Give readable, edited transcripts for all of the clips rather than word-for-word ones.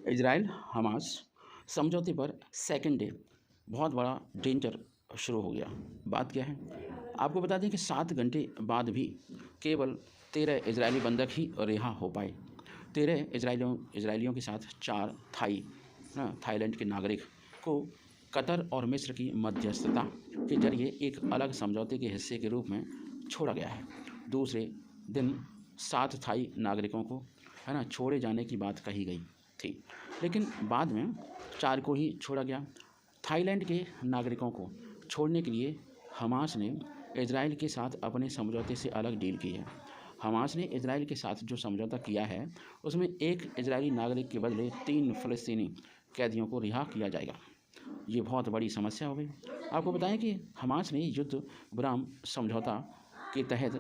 Israel Hamas समझौते पर second day बहुत बड़ा डेंजर शुरू हो गया। बात क्या है, आपको बता दें कि 7 घंटे बाद भी केवल 13 इजरायली बंधक ही रिहा हो पाए। 13 इजरायलियों के साथ 4 थाईलैंड के नागरिक को कतर और मिस्र की मध्यस्थता के जरिए एक अलग समझौते के हिस्से के रूप में छोड़ा गया है। दूसरे दिन 7 थाई नागरिकों को छोड़े जाने की बात कही गई थी, लेकिन बाद में 4 को ही छोड़ा गया। थाईलैंड के नागरिकों को छोड़ने के लिए हमास ने इजराइल के साथ अपने समझौते से अलग डील की है। हमास ने इजराइल के साथ जो समझौता किया है उसमें एक इजरायली नागरिक के बदले 3 फ़लस्तीनी कैदियों को रिहा किया जाएगा। ये बहुत बड़ी समस्या हो गई। आपको बताएं कि हमास ने युद्ध विराम समझौता के तहत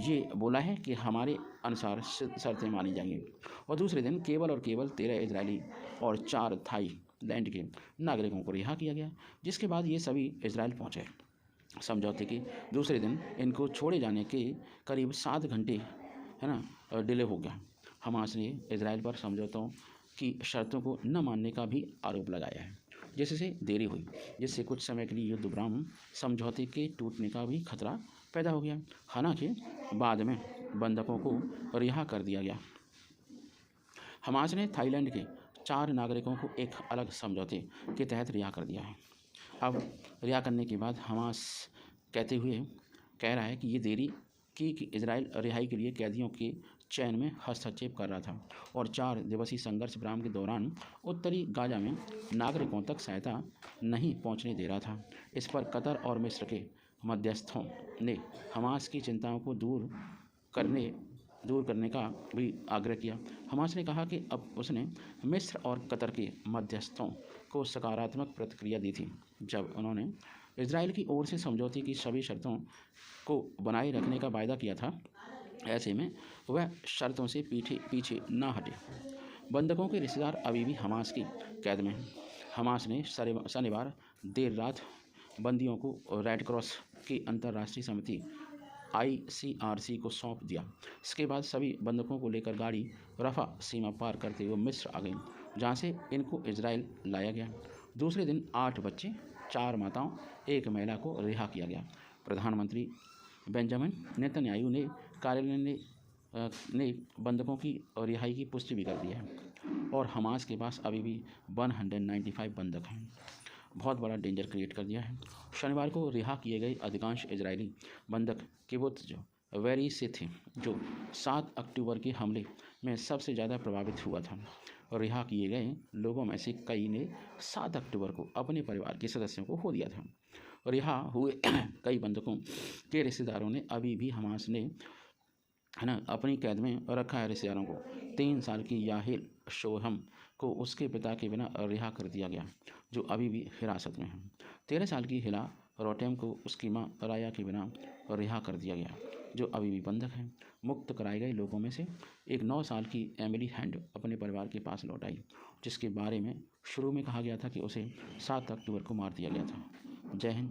ये बोला है कि हमारे अनुसार शर्तें मानी जाएंगी, और दूसरे दिन केवल 13 इजरायली और 4 थाईलैंड के नागरिकों को रिहा किया गया, जिसके बाद ये सभी इजराइल पहुंचे। समझौते के दूसरे दिन इनको छोड़े जाने के करीब 7 घंटे डिले हो गया। हमास ने इजराइल पर समझौतों की शर्तों को न मानने का भी आरोप लगाया है, जिससे देरी हुई, जिससे कुछ समय के लिए युद्ध विराम समझौते के टूटने का भी खतरा पैदा हो गया। हालांकि बाद में बंधकों को रिहा कर दिया गया। हमास ने थाईलैंड के 4 नागरिकों को एक अलग समझौते के तहत रिहा कर दिया है। अब रिहा करने के बाद हमास कह रहा है कि ये देरी की कि इजराइल रिहाई के लिए कैदियों के चयन में हस्तक्षेप कर रहा था और 4 दिवसीय संघर्ष विराम के दौरान उत्तरी गाजा में नागरिकों तक सहायता नहीं पहुंचने दे रहा था। इस पर कतर और मिस्र के मध्यस्थों ने हमास की चिंताओं को दूर करने का भी आग्रह किया। हमास ने कहा कि अब उसने मिस्र और कतर के मध्यस्थों को सकारात्मक प्रतिक्रिया दी थी जब उन्होंने इजराइल की ओर से समझौते की सभी शर्तों को बनाए रखने का वायदा किया था। ऐसे में वह शर्तों से पीछे ना हटे। बंधकों के रिश्तेदार अभी भी हमास की कैद में हैं। हमास ने शनिवार देर रात बंदियों को रेड क्रॉस की अंतर्राष्ट्रीय समिति ICRC को सौंप दिया। इसके बाद सभी बंधकों को लेकर गाड़ी रफा सीमा पार करते हुए मिस्र आ गई, जहाँ से इनको इजराइल लाया गया। दूसरे दिन 8 बच्चे, 4 माताओं, 1 महिला को रिहा किया गया। प्रधानमंत्री बेंजामिन नेतन्याहू ने कार्यालय ने बंधकों की रिहाई की पुष्टि भी कर दी है, और हमास के पास अभी भी 195 बंधक हैं। बहुत बड़ा डेंजर क्रिएट कर दिया है। शनिवार को रिहा किए गए अधिकांश इजरायली बंधक किबुत्ज वेरी से थे, जो 7 अक्टूबर के हमले में सबसे ज़्यादा प्रभावित हुआ था। रिहा किए गए लोगों में से कई ने 7 अक्टूबर को अपने परिवार के सदस्यों को खो दिया था। रिहा हुए कई बंधकों के रिश्तेदारों ने अभी भी हमास ने अपनी कैद में रखा है। रिश्तेदारों को 3 साल की याहिल शोहम को उसके पिता के बिना रिहा कर दिया गया, जो अभी भी हिरासत में है। 13 साल की हिला रोटेम को उसकी मां राया के बिना रिहा कर दिया गया, जो अभी भी बंधक है। मुक्त कराए गए लोगों में से एक 9 साल की एमिली हैंड अपने परिवार के पास लौट आई, जिसके बारे में शुरू में कहा गया था कि उसे 7 अक्टूबर को मार दिया गया था। जय हिंद।